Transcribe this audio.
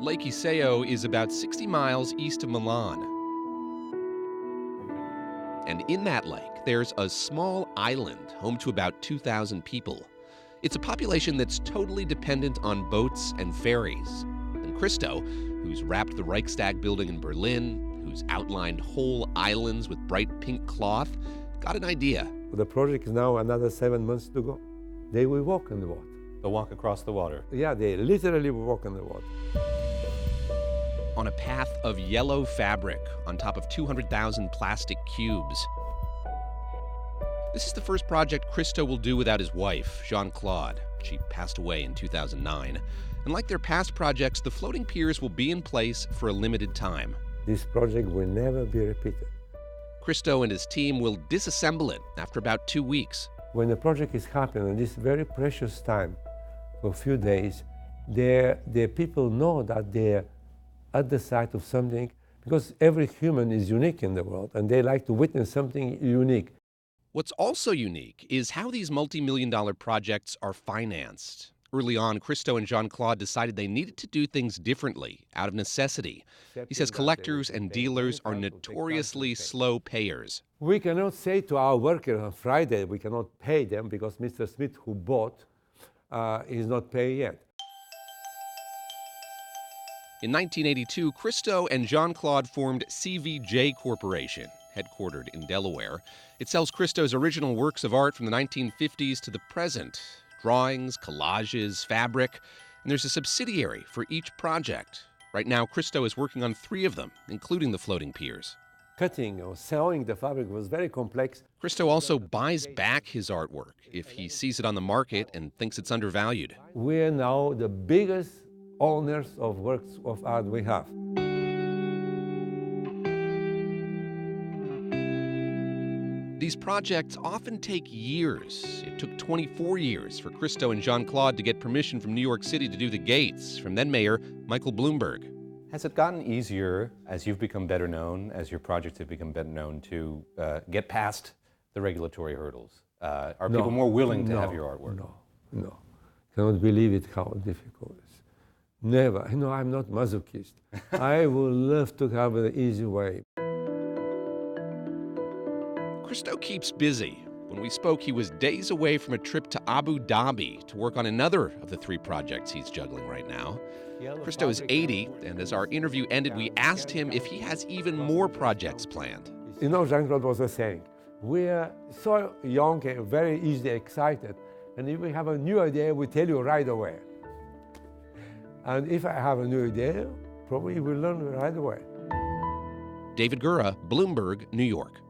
Lake Iseo is about 60 miles east of Milan. And in that lake, there's a small island home to about 2,000 people. It's a population that's totally dependent on boats and ferries. And CHRISTO, who's wrapped the Reichstag building in Berlin, who's outlined whole islands with bright pink cloth, got an idea. The project is now another 7 months to go. They will walk on the water. They'll walk across the water. Yeah, they literally walk on the water. On a path of yellow fabric on top of 200,000 plastic cubes. This is the first project CHRISTO will do without his wife, Jan-Klod. She passed away in 2009. And like their past projects, the floating piers will be in place for a limited time. This project will never be repeated. CHRISTO and his team will disassemble it after about 2 weeks. When the project is happening, this very precious time, for a few days, the people know that they're at the site of something, because every human is unique in the world, and they like to witness something unique. What's also unique is how these multi-million-dollar projects are financed. Early on, CHRISTO and Jan-Klod decided they needed to do things differently, out of necessity. He says collectors and dealers are notoriously slow payers. We cannot say to our workers on Friday, we cannot pay them because Mr. Smith, who bought, is not paid yet. In 1982, CHRISTO and Jan-Klod formed CVJ Corporation, headquartered in Delaware. It sells CHRISTO's original works of art from the 1950s to the present. Drawings, collages, fabric, and there's a subsidiary for each project. Right now, CHRISTO is working on 3 of them, including the floating piers. Cutting or sewing the fabric was very complex. CHRISTO also buys back his artwork if he sees it on the market and thinks it's undervalued. We're now the biggest owners of works of art we have. These projects often take years. It took 24 years for CHRISTO and Jan-Klod to get permission from New York City to do the gates, from then Mayor Michael Bloomberg. Has it gotten easier as you've become better known, as your projects have become better known, to get past the regulatory hurdles? Are people more willing to have your artwork? No. Cannot believe it how difficult it is. Never. I'm not masochist. I would love to have an easy way. CHRISTO keeps busy. When we spoke, he was days away from a trip to Abu Dhabi to work on another of the 3 projects he's juggling right now. CHRISTO is 80, and as our interview ended, we asked him if he has even more projects planned. Jean-Claude was saying, we're so young and very easily excited, and if we have a new idea, we tell you right away. And if I have a new idea, probably we'll learn right away. David Gura, Bloomberg, New York.